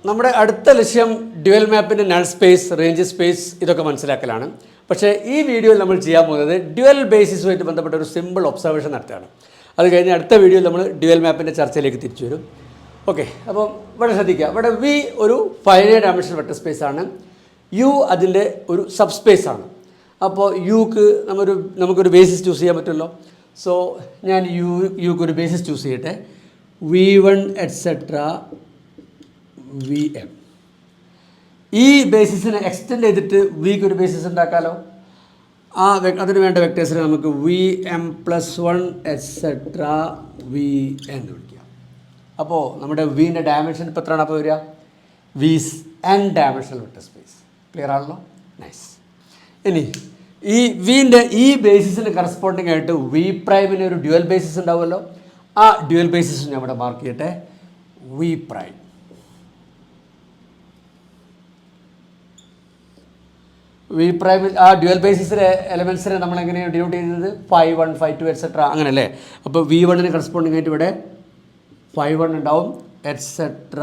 നമ്മുടെ അടുത്ത ലക്ഷ്യം ഡ്യുവൽ മാപ്പിൻ്റെ നൾ സ്പേസ്, റേഞ്ച് സ്പേസ് ഇതൊക്കെ മനസ്സിലാക്കലാണ്. പക്ഷേ ഈ വീഡിയോയിൽ നമ്മൾ ചെയ്യാൻ പോകുന്നത് ഡ്യുവൽ ബേസിസുമായിട്ട് ബന്ധപ്പെട്ട ഒരു സിമ്പിൾ ഒബ്സർവേഷൻ നടത്തുകയാണ്. അത് കഴിഞ്ഞ് അടുത്ത വീഡിയോയിൽ നമ്മൾ ഡ്യുവൽ മാപ്പിൻ്റെ ചർച്ചയിലേക്ക് തിരിച്ചു വരും. ഓക്കെ, അപ്പോൾ ഇവിടെ ശ്രദ്ധിക്കുക. ഇവിടെ വി ഒരു ഫൈനൈറ്റ് ഡയമെൻഷണൽ വെക്റ്റർ സ്പേസ് ആണ്, യു അതിൻ്റെ ഒരു സബ് സ്പേസ് ആണ്. അപ്പോൾ നമുക്കൊരു ബേസിസ് ചൂസ് ചെയ്യാൻ പറ്റുമല്ലോ. സോ ഞാൻ യുക്ക് ഒരു ബേസിസ് ചൂസ് ചെയ്യട്ടെ, V1 etc. VM. ഈ ബേസിസിനെ എക്സ്റ്റെൻഡ് ചെയ്തിട്ട് വിക്ക് ഒരു ബേസിസ് ഉണ്ടാക്കാമല്ലോ. അതിന് വേണ്ട വെക്ടേഴ്സിനെ നമുക്ക് VM+1 etc. Vn എന്ന് വിളിക്കാം. അപ്പോൾ നമ്മുടെ വിൻ്റെ ഡയമെൻഷൻ ഇപ്പോൾ എത്രയാണ് അപ്പോൾ വരിക? Vn dimensional vector space. Clear ആണല്ലോ? നൈസ്. ഇനി ഈ വിൻ്റെ ഈ ബേസിസിന് കറസ്പോണ്ടിങ് ആയിട്ട് വി പ്രൈമിന് ഒരു ഡ്യുവൽ ബേസിസ് ഉണ്ടാവുമല്ലോ. ആ ഡ്യുവൽ ബേസിസ് ഞാൻ ഇവിടെ മാർക്ക് ചെയ്യട്ടെ, വി പ്രൈം. വി പ്രൈമിൽ ആ ഡ്യുവൽ ബേസിസിലെ എലമെൻസിനെ നമ്മൾ എങ്ങനെയാണ് ഡിനോട്ട് ചെയ്യുന്നത്? 5 1 5 2 etc. അങ്ങനല്ലേ. അപ്പോൾ V1 കറസ്പോണ്ടിങ് ആയിട്ട് ഇവിടെ 5 1 ഉണ്ടാവും etc.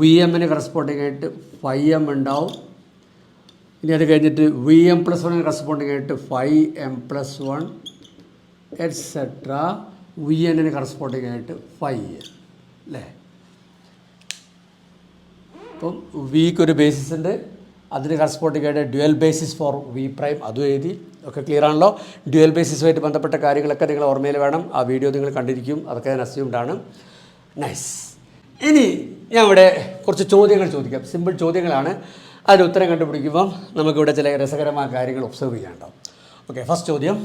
VM കറസ്പോണ്ടിങ് ആയിട്ട് 5m ഉണ്ടാവും. ഇനി അത് കഴിഞ്ഞിട്ട് VM+1 കറസ്പോണ്ടിങ് ആയിട്ട് 5m+1 etc. Vn കറസ്പോണ്ടിങ് ആയിട്ട് 5 അല്ലേ. അപ്പം വിക്ക് ഒരു ബേസിസ് ഉണ്ട്, അതിന് കറസ്പോണ്ടിങ് ആയിട്ട് dual basis for V prime അതും എഴുതി. ഒക്കെ ക്ലിയർ ആണല്ലോ. ഡ്യുവൽ ബേസിസുമായിട്ട് ബന്ധപ്പെട്ട കാര്യങ്ങളൊക്കെ നിങ്ങൾ ഓർമ്മയിൽ വേണം. ആ വീഡിയോ നിങ്ങൾ കണ്ടിരിക്കും, അതൊക്കെ ഞാൻ അസ്യൂംഡ് ആണ്. നൈസ്. ഇനി ഞാൻ ഇവിടെ കുറച്ച് ചോദ്യങ്ങൾ ചോദിക്കാം, സിമ്പിൾ ചോദ്യങ്ങളാണ്. അതിന് ഉത്തരം കണ്ടുപിടിക്കുമ്പം നമുക്കിവിടെ ചില രസകരമായ കാര്യങ്ങൾ ഒബ്സർവ് ചെയ്യാനുണ്ടാവും. ഓക്കെ, ഫസ്റ്റ് ചോദ്യം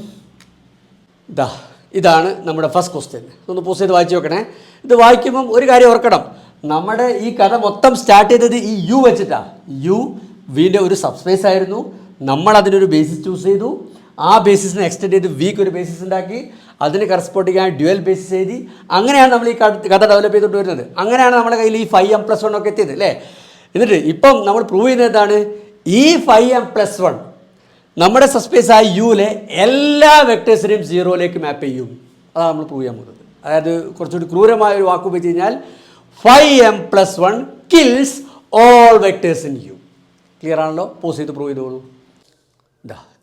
ഇതാണ് നമ്മുടെ ഫസ്റ്റ് ക്വസ്റ്റ്യൻ. ഒന്ന് പോസ് ചെയ്ത് വായിച്ച് നോക്കണേ. ഇത് വായിക്കുമ്പം ഒരു കാര്യം ഓർക്കണം, നമ്മുടെ ഈ കഥ മൊത്തം സ്റ്റാർട്ട് ചെയ്തത് ഈ യു വെച്ചിട്ടാണ്. യു വിൻ്റെ ഒരു സബ്സ്പേസ് ആയിരുന്നു, നമ്മൾ അതിനൊരു ബേസിസ് ചൂസ് ചെയ്തു, ആ ബേസിസിനെ എക്സ്റ്റെൻഡ് ചെയ്ത് വിക്ക് ഒരു ബേസിസ് ഉണ്ടാക്കി, അതിന് കറസ്പോണ്ടിങ് ആയ ഡ്യുവൽ ബേസിസ് എഴുതി. അങ്ങനെയാണ് നമ്മൾ ഈ കഥ ഡെവലപ്പ് ചെയ്തുകൊണ്ട് വരുന്നത്. അങ്ങനെയാണ് നമ്മുടെ കയ്യിൽ ഈ 5m+1 ഒക്കെ എത്തിയത് അല്ലേ. എന്നിട്ട് ഇപ്പം നമ്മൾ പ്രൂവ് ചെയ്യുന്നത് എന്താണ്? ഈ 5m+1 നമ്മുടെ സബ്സ്പേസ് ആയ യുവിലെ എല്ലാ വെക്ടേഴ്സിനെയും 0ലേക്ക് മാപ്പ് ചെയ്യും. അതാണ് നമ്മൾ പ്രൂവ് ചെയ്യാൻ പോകുന്നത്. അതായത് കുറച്ചുകൂടി ക്രൂരമായ ഒരു വാക്ക് ഉപയോഗിച്ച് കഴിഞ്ഞാൽ 5m+1 kills all vectors in U. Clear ആണല്ലോ? പോസ് ചെയ്ത് പ്രൂവ് ചെയ്തോളൂ.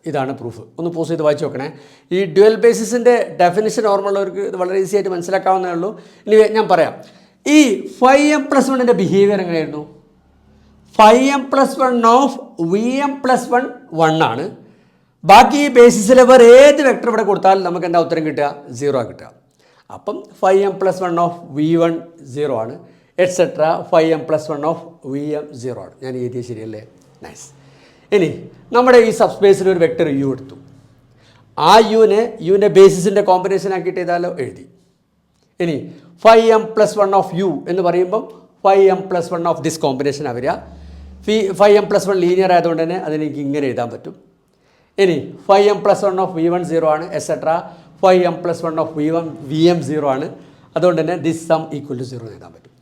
ഇതാണ് പ്രൂഫ്. ഒന്ന് പോസ് ചെയ്ത് വായിച്ച് നോക്കണേ. ഈ ഡ്യുവൽ ബേസിസിൻ്റെ ഡെഫിനിഷൻ ഓർമ്മയുള്ളവർക്ക് ഇത് വളരെ ഈസി ആയിട്ട് മനസ്സിലാക്കാവുന്നതേ ഉള്ളൂ. ഇനി ഞാൻ പറയാം, ഈ 5m+1ൻ്റെ ബിഹേവിയർ എങ്ങനെയായിരുന്നു? 5m+1 ഓഫ് VM+1 1 ആണ്. ബാക്കി ഈ ബേസിസിൽ വേറെ ഏത് വെക്ടർ ഇവിടെ കൊടുത്താൽ നമുക്ക് എന്താ ഉത്തരം കിട്ടുക? 0 കിട്ടുക. അപ്പം 5m+1 ഓഫ് V1 0 ആണ് etc. 5m+1 ഓഫ് VM 0 ആണ്. ഞാൻ എഴുതിയത് ശരിയല്ലേ? നൈസ്. ഇനി നമ്മുടെ ഈ സബ്സ്പേസിൽ ഒരു വെക്ടർ യു എടുത്തു. ആ യുവിൻ്റെ ബേസിസിൻ്റെ കോമ്പിനേഷൻ ആക്കിയിട്ട് ചെയ്താലോ എഴുതി. ഇനി 5m+1 ഓഫ് യു എന്ന് പറയുമ്പം 5m+1 ഓഫ് ദിസ് കോമ്പിനേഷനാണ് വരിക. 5m+1 ലീനിയർ ആയതുകൊണ്ട് തന്നെ അതിനെനിക്ക് ഇങ്ങനെ എഴുതാൻ പറ്റും. ഇനി 5m+1 ഓഫ് V1 0 ആണ് etc. 5m+1 ഓഫ് VM 0 ആണ്. അതുകൊണ്ട് തന്നെ ദിസ് സം ഈക്വൽ ടു 0 എഴുതാൻ പറ്റും.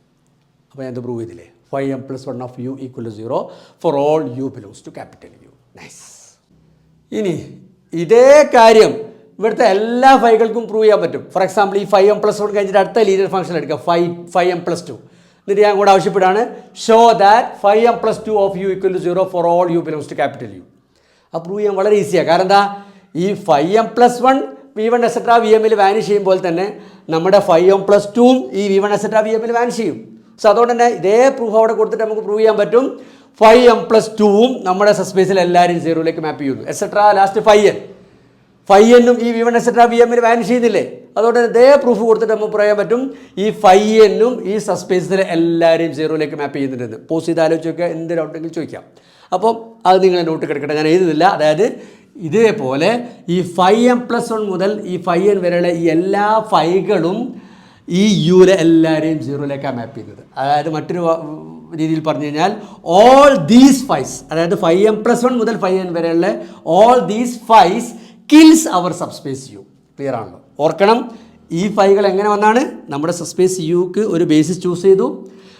അപ്പോൾ ഞാൻ ഇത് പ്രൂവ് ചെയ്തില്ലേ? 5m+1 of U equal to 0 for all U belongs to capital U. Nice. ഇനി ഇതേ കാര്യം ഇവിടുത്തെ എല്ലാ ഫൈകൾക്കും പ്രൂവ് ചെയ്യാൻ പറ്റും. ഫോർ എക്സാമ്പിൾ ഈ 5m+1 കഴിഞ്ഞിട്ട് അടുത്ത ലീനിയർ ഫംഗ്ഷൻ എടുക്കുക 5m+2. എന്നിട്ട് ഞാൻ കൂടെ ആവശ്യപ്പെടുകയാണ് show that 5m+2 of U equal to 0 for all U belongs to capital U. അത് പ്രൂവ് ചെയ്യാൻ വളരെ ഈസിയാണ്. കാരണം എന്താ, ഈ 5m+1 V1 etc. VMൽ വാനിഷ് ചെയ്യുമ്പോൾ തന്നെ നമ്മുടെ 5m+2 ഈ V1 etc. VMൽ വാനിഷ് ചെയ്യും. സോ അതുകൊണ്ട് തന്നെ ഇതേ പ്രൂഫ് അവിടെ കൊടുത്തിട്ട് നമുക്ക് പ്രൂവ് ചെയ്യാൻ പറ്റും 5m+2 നമ്മുടെ സബ്സ്പേസിൽ എല്ലാവരും 0ലേക്ക് മാപ്പ് ചെയ്യുന്നു etc. ലാസ്റ്റ് 5n ഈ V1 etc. VMൽ വാനിഷ് ചെയ്യുന്നില്ലേ. അതുകൊണ്ട് ഇതേ പ്രൂഫ് കൊടുത്തിട്ട് നമുക്ക് പറയാൻ പറ്റും ഈ 5n ഈ സബ്സ്പേസിൽ എല്ലാവരെയും 0ലേക്ക് മാപ്പ് ചെയ്യുന്നുണ്ടെന്ന്. പോസ് ചെയ്ത് ആലോചിച്ച് നോക്കുക, എന്ത് ഡൗട്ടെങ്കിലും ചോദിക്കാം. അപ്പം അത് നിങ്ങൾ നോട്ട് കിടക്കട്ടെ, ഞാൻ എഴുതുന്നില്ല. അതായത് ഇതേപോലെ ഈ 5m+1 മുതൽ ഈ 5n വരെയുള്ള ഈ എല്ലാ ഫൈകളും ഈ യുവിലെ എല്ലാവരെയും 0ലേക്കാണ് മാപ്പ് ചെയ്യുന്നത്. അതായത് മറ്റൊരു രീതിയിൽ പറഞ്ഞു കഴിഞ്ഞാൽ ഓൾ ദീസ് ഫൈസ്, അതായത് 5m+1 മുതൽ 5n വരെയുള്ള all these phis kills our subspace U. Clear ആണല്ലോ? ഓർക്കണം, ഈ ഫൈകൾ എങ്ങനെ വന്നാണ്? നമ്മുടെ സബ്സ്പേസ് യുക്ക് ഒരു ബേസിസ് ചൂസ് ചെയ്തു,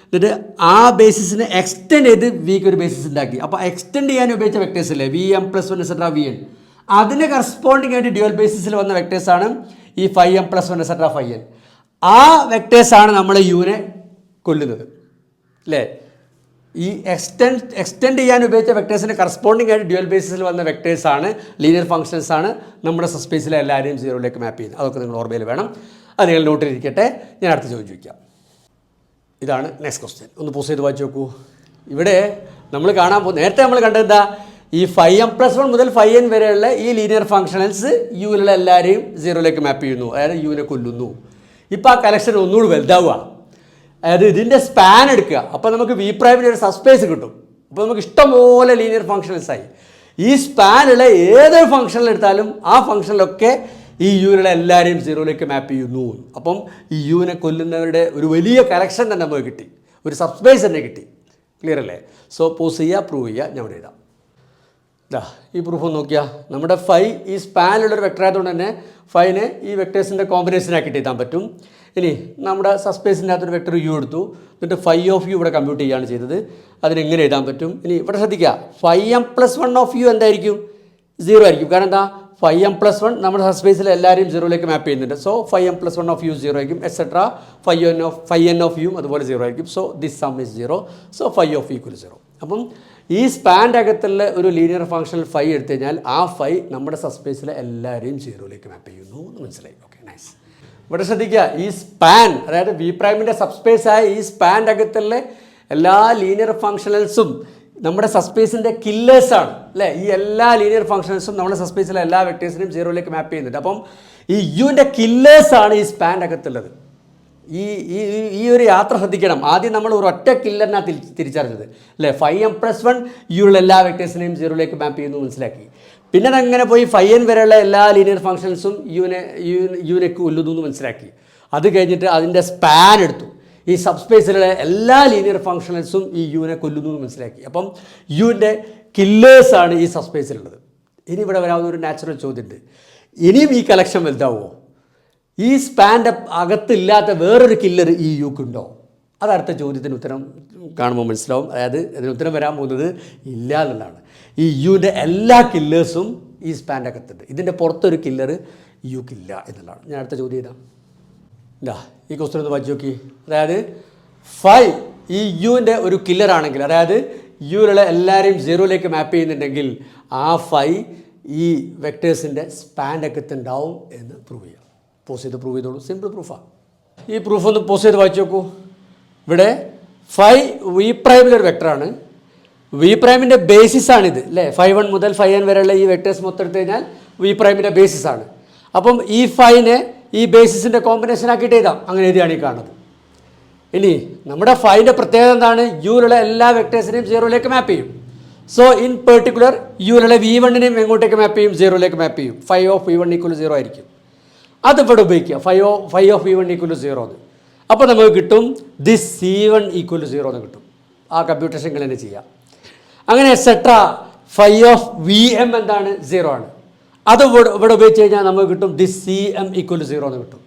എന്നിട്ട് ആ ബേസിസിനെ എക്സ്റ്റെൻഡ് ചെയ്ത് വിക്ക് ഒരു ബേസിസ് ഉണ്ടാക്കി. അപ്പോൾ എക്സ്റ്റെൻഡ് ചെയ്യാൻ ഉപയോഗിച്ച വെക്ടേഴ്സ് അല്ലേ VM+1 etc. Vn, അതിന് കറസ്പോണ്ടിങ് ആയിട്ട് ഡ്യുവൽ ബേസിസിൽ വന്ന വെക്ടേഴ്സാണ് ഈ 5m+1 etc. 5n. ആ വെക്ടേഴ്സാണ് നമ്മളെ യുവിനെ കൊല്ലുന്നത് അല്ലേ. ഈ എക്സ്റ്റെൻഡ് ചെയ്യാൻ ഉപയോഗിച്ച വെക്ടേഴ്സിന് കറസ്പോണ്ടിങ് ആയിട്ട് ഡ്യുവൽ ബേസിസിൽ വന്ന വെക്ടേഴ്സാണ്, ലീനിയർ ഫംഗ്ഷൻസ് ആണ് നമ്മുടെ സബ്സ്പേസിലെ എല്ലാവരെയും സീറോയിലേക്ക് മാപ്പ് ചെയ്യുന്നത്. അതൊക്കെ നിങ്ങൾ ഓർമ്മയിൽ വേണം. അത് നിങ്ങൾ നോട്ടിലിരിക്കട്ടെ. ഞാൻ അടുത്ത ചോദിച്ചു വയ്ക്കാം. ഇതാണ് നെക്സ്റ്റ് ക്വസ്റ്റ്യൻ. ഒന്ന് പോസ് ചെയ്ത് വായിച്ച് നോക്കൂ. ഇവിടെ നമ്മൾ കാണാൻ പോകും, നേരത്തെ നമ്മൾ കണ്ടത് എന്താ, ഈ 5m+1 മുതൽ 5n വരെയുള്ള ഈ ലീനിയർ ഫംഗ്ഷൻസ് യുവിലുള്ള എല്ലാവരെയും സീറോയിലേക്ക് മാപ്പ് ചെയ്യുന്നു, അതായത് യുവിനെ കൊല്ലുന്നു. ഇപ്പോൾ ആ കലക്ഷൻ ഒന്നുകൂടി വലുതാവുക, അതായത് ഇതിൻ്റെ സ്പാൻ എടുക്കുക. അപ്പോൾ നമുക്ക് വി പ്രൈമിൻ്റെ ഒരു സബ്സ്പേസ് കിട്ടും. അപ്പോൾ നമുക്ക് ഇഷ്ടംപോലെ ലീനിയർ ഫംഗ്ഷൻസായി. ഈ സ്പാനുള്ള ഏതൊരു ഫംഗ്ഷനിലെടുത്താലും ആ ഫംഗ്ഷനിലൊക്കെ ഈ യുവിലുള്ള എല്ലാവരെയും സീറോയിലേക്ക് മാപ്പ് ചെയ്യുന്നു. അപ്പം ഈ യുവിനെ കൊല്ലുന്നവരുടെ ഒരു വലിയ കലക്ഷൻ തന്നെ നമുക്ക് കിട്ടി, ഒരു സബ്സ്പേസ് തന്നെ കിട്ടി. ക്ലിയർ അല്ലേ? സോ പോസ് ചെയ്യുക, പ്രൂവ് ചെയ്യുക. ഞാൻ ഇവിടെ എഴുതാം. ഇതാ ഈ പ്രൂഫ് ഒന്ന് നോക്കിയാൽ, നമ്മുടെ 5 ഈ സ്പാനിലുള്ളൊരു വെക്ടർ ആയതുകൊണ്ട് തന്നെ 5നെ ഈ വെക്ടേഴ്സിൻ്റെ കോമ്പിനേഷനാക്കിയിട്ട് എഴുതാൻ പറ്റും. ഇനി നമ്മുടെ സബ്സ്പേസിൻ്റെ അകത്തൊരു വെക്ടർ യു എടുത്തു, എന്നിട്ട് 5 ഇവിടെ കമ്പ്യൂട്ട് ചെയ്യുകയാണ് ചെയ്തത്. അതിനെങ്ങനെ എഴുതാൻ പറ്റും? ഇനി ഇവിടെ ശ്രദ്ധിക്കുക, 5m+1 എന്തായിരിക്കും? 0 ആയിരിക്കും. കാരണം എന്താ, 5m+1 നമ്മുടെ സബ്സ്പേസിൽ എല്ലാവരെയും സീറോയിലേക്ക് മാപ്പ് ചെയ്യുന്നുണ്ട്. സോ 5m+1 0 ആയിരിക്കും, എക്സെട്ര 5n അതുപോലെ 0 ആയിരിക്കും. So this some is 0. So 5 0. അപ്പം ഈ സ്പാൻ്റെ അകത്തുള്ള ഒരു ലീനിയർ ഫംഗ്ഷനിൽ 5 എടുത്തു കഴിഞ്ഞാൽ ആ 5 നമ്മുടെ സബ്സ്പേസിലെ എല്ലാവരെയും സീറോയിലേക്ക് മാപ്പ് ചെയ്യുന്നു എന്ന് മനസ്സിലായി. Okay, nice. ഇവിടെ ശ്രദ്ധിക്കുക, ഈ സ്പാൻ, അതായത് വി പ്രൈമിൻ്റെ സബ്സ്പേസായ ഈ സ്പാൻ്റെ അകത്തുള്ള എല്ലാ ലീനിയർ ഫംഗ്ഷനൽസും നമ്മുടെ സബ്സ്പേസിൻ്റെ കില്ലേഴ്സാണ് അല്ലേ? ഈ എല്ലാ ലീനിയർ ഫംഗ്ഷൻസും നമ്മുടെ സബ്സ്പേസിലെ എല്ലാ വെക്ടേഴ്സിനെയും സീറോയിലേക്ക് മാപ്പ് ചെയ്യുന്നുണ്ട്. അപ്പം ഈ യുവിൻ്റെ കില്ലേഴ്സാണ് ഈ സ്പാൻ്റെ അകത്തുള്ളത്. ഈ ഒരു യാത്ര ശ്രദ്ധിക്കണം. ആദ്യം നമ്മൾ ഒരു ഒറ്റ കില്ലറിനാണ് തിരിച്ചറിഞ്ഞത് അല്ലേ? 5m+1 യുള്ള എല്ലാ വെക്ടേഴ്സിനെയും സീറോയിലേക്ക് മാപ്പ് ചെയ്യുന്നു മനസ്സിലാക്കി. പിന്നെ അതങ്ങനെ പോയി 5n വരെയുള്ള എല്ലാ ലീനിയർ ഫംഗ്ഷൻസും യുവിനെ കൊല്ലുന്നു എന്ന് മനസ്സിലാക്കി. അത് കഴിഞ്ഞിട്ട് അതിൻ്റെ സ്പാൻ എടുത്തു, ഈ സബ്സ്പേസിലുള്ള എല്ലാ ലീനിയർ ഫംഗ്ഷൻസും ഈ യുവിനെ കൊല്ലുന്നു എന്ന് മനസ്സിലാക്കി. അപ്പം യുവിൻ്റെ കില്ലേഴ്സാണ് ഈ സബ്സ്പേസിലുള്ളത്. ഇനി ഇവിടെ വരാവുന്ന ഒരു നാച്ചുറൽ ചോദ്യമുണ്ട്, ഇനിയും ഈ കലക്ഷൻ വലുതാവുമോ? ഈ സ്പാൻ്റെ അകത്തില്ലാത്ത വേറൊരു കില്ലർ ഈ യുക്കുണ്ടോ? അതടുത്ത ചോദ്യത്തിന് ഉത്തരം കാണുമ്പോൾ മനസ്സിലാവും. അതായത് അതിന് ഉത്തരം വരാൻ പോകുന്നത് ഇല്ല എന്നുള്ളതാണ്. ഈ യുവിൻ്റെ എല്ലാ കില്ലേഴ്സും ഈ സ്പാൻ്റെ അകത്തുണ്ട്. ഇതിൻ്റെ പുറത്തൊരു കില്ലർ യുക്കില്ല എന്നുള്ളതാണ്. ഞാൻ അടുത്ത ചോദ്യം ചെയ്താൽ ഇതാ ഈ ക്വസ്റ്റ്യൻ ഒന്ന് വായിച്ച് നോക്കി. അതായത് 5 ഈ യുവിൻ്റെ ഒരു കില്ലറാണെങ്കിൽ, അതായത് യുവിലുള്ള എല്ലാവരെയും സീറോയിലേക്ക് മാപ്പ് ചെയ്യുന്നുണ്ടെങ്കിൽ ആ 5 ഈ വെക്ടേഴ്സിൻ്റെ സ്പാൻ്റെ അകത്തുണ്ടാവും എന്ന് പ്രൂവ് ചെയ്യാം. പോസ് ചെയ്ത് പ്രൂവ് ചെയ്തോളൂ. സിമ്പിൾ പ്രൂഫാണ്. ഈ പ്രൂഫ് ഒന്ന് പോസ് ചെയ്ത് വായിച്ച് നോക്കൂ. ഇവിടെ 5 വി പ്രൈമിലൊരു വെക്ടറാണ്. വി പ്രൈമിൻ്റെ ബേസിസാണിത് അല്ലേ? 5 മുതൽ 5n വരെയുള്ള ഈ വെക്ടേഴ്സ് മൊത്തം എടുത്തു കഴിഞ്ഞാൽ വി പ്രൈമിൻ്റെ ബേസിസാണ്. അപ്പം ഈ 5നെ ഈ ബേസിസിൻ്റെ കോമ്പിനേഷൻ ആക്കിയിട്ട് എഴുതാം. അങ്ങനെ എഴുതിയാണ് ഈ കാണുന്നത്. ഇനി നമ്മുടെ 5ൻ്റെ പ്രത്യേകത എന്താണ്? യുവിലുള്ള എല്ലാ വെക്ടേഴ്സിനെയും സീറോയിലേക്ക് മാപ്പ് ചെയ്യും. സോ ഇൻ പെർട്ടിക്കുലർ യുവിലുള്ള v1നെയും എങ്ങോട്ടേക്ക് മാപ്പ് ചെയ്യും? സീറോയിലേക്ക് മാപ്പ് ചെയ്യും. 5 0 ആയിരിക്കും. അതിവിടെ ഉപയോഗിക്കുക, 5 0 എന്ന്. അപ്പോൾ നമുക്ക് കിട്ടും ദിസ് C1 0 എന്ന് കിട്ടും. ആ കമ്പ്യൂട്ടേഷൻ തന്നെ ചെയ്യാം. അങ്ങനെ എക്സെട്ര 5 എന്താണ്? 0 ആണ്. അത് ഇവിടെ ഉപയോഗിച്ച് കഴിഞ്ഞാൽ നമുക്ക് കിട്ടും ദിസ് CM 0 എന്ന് കിട്ടും.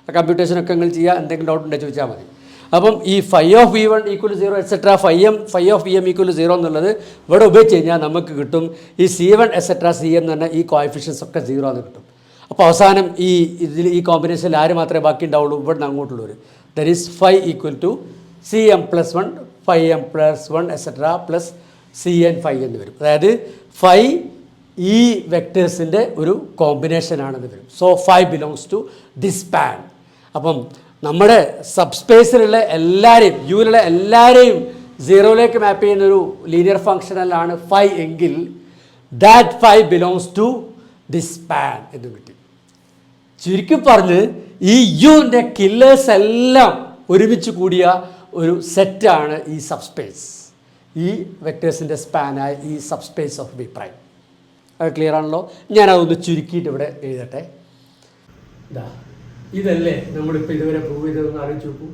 ആ കമ്പ്യൂട്ടേഷനൊക്കെ നിങ്ങൾ ചെയ്യുക. എന്തെങ്കിലും ഡൗട്ട് ഉണ്ടെങ്കിൽ ചോദിച്ചാൽ മതി. അപ്പം ഈ 5 0 എക്സെട്ര 5 0 എന്നുള്ളത് ഇവിടെ ഉപയോഗിച്ച് കഴിഞ്ഞാൽ നമുക്ക് കിട്ടും ഈ C1 എക്സെട്ര CM എന്ന് പറഞ്ഞാൽ ഈ കോഎഫിഷ്യൻസ് ഒക്കെ 0 എന്ന് കിട്ടും. അപ്പോൾ അവസാനം ഈ കോമ്പിനേഷനിൽ ആര് മാത്രമേ ബാക്കി ഉണ്ടാവുള്ളൂ? ഇവിടെ നിന്ന് അങ്ങോട്ടുള്ളവർ. That is 5 CM+1 5m+1 etcetera plus CN 5 എന്ന് വരും. അതായത് 5 ഈ വെക്ടേഴ്സിൻ്റെ ഒരു കോമ്പിനേഷനാണെന്ന് വരും. So 5 belongs to this span. അപ്പം നമ്മുടെ സബ്സ്പേസിലുള്ള എല്ലാവരെയും, യുവിലുള്ള എല്ലാവരെയും സീറോയിലേക്ക് മാപ്പ് ചെയ്യുന്നൊരു ലീനിയർ ഫംഗ്ഷനലാണ് 5 എങ്കിൽ that 5 belongs to this span എന്ന് കിട്ടി. ചുരുക്കി പറഞ്ഞ് ഈ യുവിൻ്റെ കില്ലേഴ്സ് എല്ലാം ഒരുമിച്ച് കൂടിയ ഒരു സെറ്റാണ് ഈ സബ്സ്പേസ്, ഈ വെക്ടേഴ്സിൻ്റെ സ്പാനായ ഈ സബ്സ്പേസ് ഓഫ് വി പ്രൈം. അത് ക്ലിയർ ആണല്ലോ? ഞാനതൊന്ന് ചുരുക്കിയിട്ട് ഇവിടെ എഴുതട്ടെ. ഇതല്ലേ നമ്മളിപ്പോൾ ഇതുവരെ പ്രൂവ് ചെയ്തതെന്ന് ആലോചിച്ച് നോക്കൂ.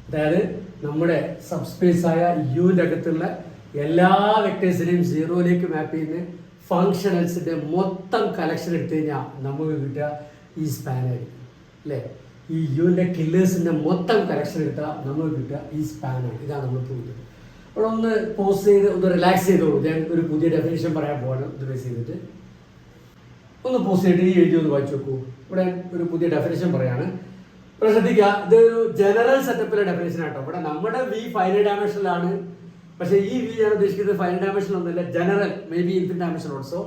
അതായത് നമ്മുടെ സബ്സ്പേസായ യുവിൻ്റെ അകത്തുള്ള എല്ലാ വെക്ടേഴ്സിനെയും സീറോയിലേക്ക് മാപ്പ് ചെയ്യുന്ന ഫങ്ഷണൽസിൻ്റെ മൊത്തം കളക്ഷൻ എടുത്തു കഴിഞ്ഞാൽ നമുക്ക് കിട്ടുക ഈ സ്പാനായിരിക്കും അല്ലേ? ഈ യുവിൻ്റെ കില്ലേഴ്സിൻ്റെ മൊത്തം കളക്ഷൻ എടുത്താൽ നമുക്ക് കിട്ടുക ഈ സ്പാനാണ്. ഇതാണ് നമ്മൾ പ്രൂവ് ചെയ്തത്. അവിടെ ഒന്ന് പോസ് ചെയ്ത് ഒന്ന് റിലാക്സ് ചെയ്തോളൂ. ഞാൻ ഒരു പുതിയ ഡെഫിനേഷൻ പറയാൻ പോവാണ്. ഇത് ബേസ് ചെയ്തിട്ട് ഒന്ന് പോസ് ചെയ്തിട്ട് ഈ എഴുതി ഒന്ന് വായിച്ചു നോക്കൂ. ഇവിടെ ഒരു പുതിയ ഡെഫിനേഷൻ പറയാണ്. ഇവിടെ ശ്രദ്ധിക്കുക, ഇതൊരു ജനറൽ സെറ്റപ്പിലെ ഡെഫിനേഷൻ ആട്ടോ. ഇവിടെ നമ്മുടെ വി ഫൈനൈറ്റ് ഡയമെൻഷനിലാണ്, പക്ഷേ ഈ വി ഞാൻ ഉദ്ദേശിക്കുന്നത് ഫൈനൈറ്റ് ഡയമെൻഷൻ ഒന്നുമില്ല, general may be infinite dimension also.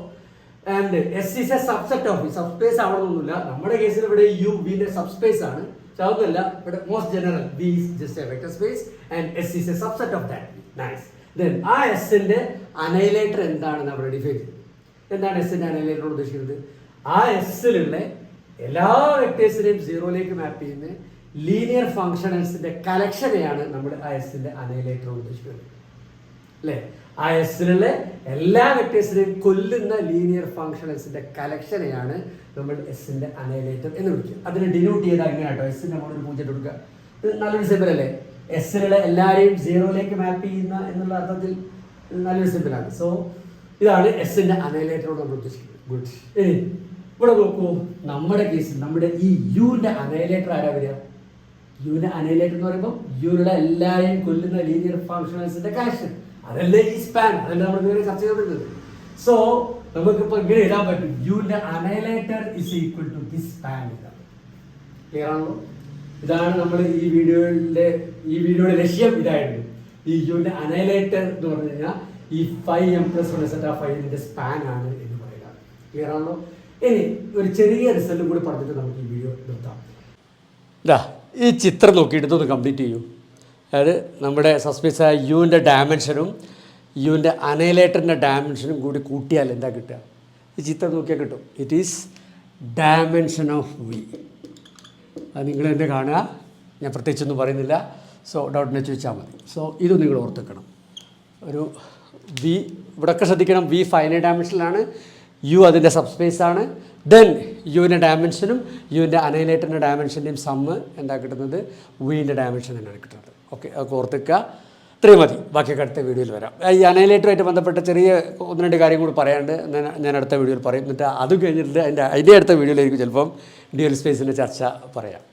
And S is a subset of subspace ആവണമെന്നില്ല. നമ്മുടെ കേസിൽ ഇവിടെ യു വിന്റെ സബ്സ്പേസ് ആണ്, പക്ഷെ അതൊന്നുമല്ല. ഇവിടെ most general V is just a vector space and S is a subset of that. Nice. Then ആ എസിന്റെ അനൈലേറ്റർ എന്താണെന്ന് നമ്മൾ ഡിഫൈൻ ചെയ്തു. എന്താണ് എസിന്റെ അനൈലേറ്റർ ഉദ്ദേശിക്കുന്നത്? ആ എസിലുള്ള എല്ലാ വെക്ടേഴ്സിനെയും സീറോയിലേക്ക് മാപ്പ് ചെയ്യുന്ന ലീനിയർ ഫംഗ്ഷൻസിന്റെ കളക്ഷനെയാണ് നമ്മൾ ആ എസിന്റെ അനൈലേറ്റർ ഉദ്ദേശിക്കുന്നത്, അല്ലേ? ആ എസിലുള്ള എല്ലാ വെക്ടേഴ്സിനെയും കൊല്ലുന്ന ലീനിയർ ഫംഗ്ഷൻസിന്റെ കളക്ഷനെയാണ് നമ്മൾ എസിന്റെ അനൈലേറ്റർ എന്ന് വിളിക്കുക. അതിനെ ഡിനോട്ട് ചെയ്താൽ ഇങ്ങനെ കേട്ടോ, എസിന്റെ നമ്മൾ 0 കൊടുക്കുക. ഇത് നല്ലൊരു സിമ്പിൾ അല്ലേ? എസിലുള്ള എല്ലാവരെയും സീറോയിലേക്ക് മാപ്പ് ചെയ്യുന്ന എന്നുള്ള അർത്ഥത്തിൽ നല്ലൊരു സിമ്പിളാണ്. സോ ഇതാണ് എസിന്റെ അനൈലേറ്ററോട് നമ്മൾ ഉദ്ദേശിക്കുന്നത്. ഗുഡ്. ഇനി ഇവിടെ നോക്കൂ, നമ്മുടെ കേസിൽ നമ്മുടെ ഈ യുവിന്റെ അനൈലേറ്റർ ആരാ വരിക? യുവിന്റെ അനൈലേറ്റർ എന്ന് പറയുമ്പോൾ യുവിലുള്ള എല്ലാവരെയും കൊല്ലുന്ന ലീനിയർ ഫംഗ്ഷൻസിന്റെ കളക്ഷൻ. അതല്ലേ ഈ സ്പാൻ, അതല്ലേ നമ്മൾ ഇങ്ങനെ ചർച്ച ചെയ്തിരുന്നത്. സോ നമുക്കിപ്പോൾ ഇങ്ങനെ എഴുതാൻ പറ്റും, യുവിന്റെ annihilator is equal to this span. Clear ആണല്ലോ? ഇതാണ് നമ്മൾ ഈ വീഡിയോയുടെ ലക്ഷ്യം. ഇതായിരുന്നു ഈ യുവിന്റെ അനൈലേറ്റർ എന്ന് പറഞ്ഞു കഴിഞ്ഞാൽ ഈ 5m+1 സെറ്റ് ഓഫ് 5 സ്പാൻ ആണ് എന്ന് പറയുക. ക്ലിയർ ആണല്ലോ? ഇനി ഒരു ചെറിയ റിസൾട്ടും കൂടി പറഞ്ഞിട്ട് നമുക്ക് ഈ വീഡിയോ നിർത്താം. ഇതാ ഈ ചിത്രം നോക്കിയിട്ട് ഇതൊന്ന് കംപ്ലീറ്റ് ചെയ്യൂ. അതായത് നമ്മുടെ സബ്സ്പേസായ യുവിൻ്റെ ഡയമെൻഷനും യുവിൻ്റെ അനൈലേറ്ററിൻ്റെ ഡയമെൻഷനും കൂടി കൂട്ടിയാൽ എന്താ കിട്ടുക? ഈ ചിത്രം നോക്കിയാൽ കിട്ടും. It is dimension of V. അത് നിങ്ങൾ തന്നെ കാണുക, ഞാൻ പ്രത്യേകിച്ചൊന്നും പറയുന്നില്ല. സോ ഡൗട്ടിനെ ചോദിച്ചാൽ മതി. സോ ഇത് നിങ്ങൾ ഓർത്തിക്കണം. ഒരു വി ഇവിടെയൊക്കെ ശ്രദ്ധിക്കണം, വി ഫൈനൈറ്റ് ഡയമെൻഷനിലാണ്, യു അതിൻ്റെ സബ്സ്പേസ് ആണ്. ദെൻ യുവിൻ്റെ ഡയമെൻഷനും യുവിൻ്റെ അനൈലേറ്ററിൻ്റെ ഡയമെൻഷൻ്റെയും സമ്മ് എന്താ കിട്ടുന്നത്? വിൻ്റെ ഡയമെൻഷൻ തന്നെയാണ് കിട്ടുന്നത്. ഓക്കെ, അതൊക്കെ ഓർത്തിക്കുക. ഇത്രയും മതി. ബാക്കിയൊക്കെ അടുത്ത വീഡിയോയിൽ വരാം. ഈ അനൈലേറ്ററുമായിട്ട് ബന്ധപ്പെട്ട ചെറിയ 1-2 കാര്യം കൂടി പറയാണ്ട് ഞാൻ അടുത്ത വീഡിയോയിൽ പറയും. എന്നിട്ട് അത് കഴിഞ്ഞിട്ട് അതിൻ്റെ അടുത്ത വീഡിയോയിലായിരിക്കും ചിലപ്പം ഡ്യുവൽ സ്പേസിൻ്റെ ചർച്ച പറയാം.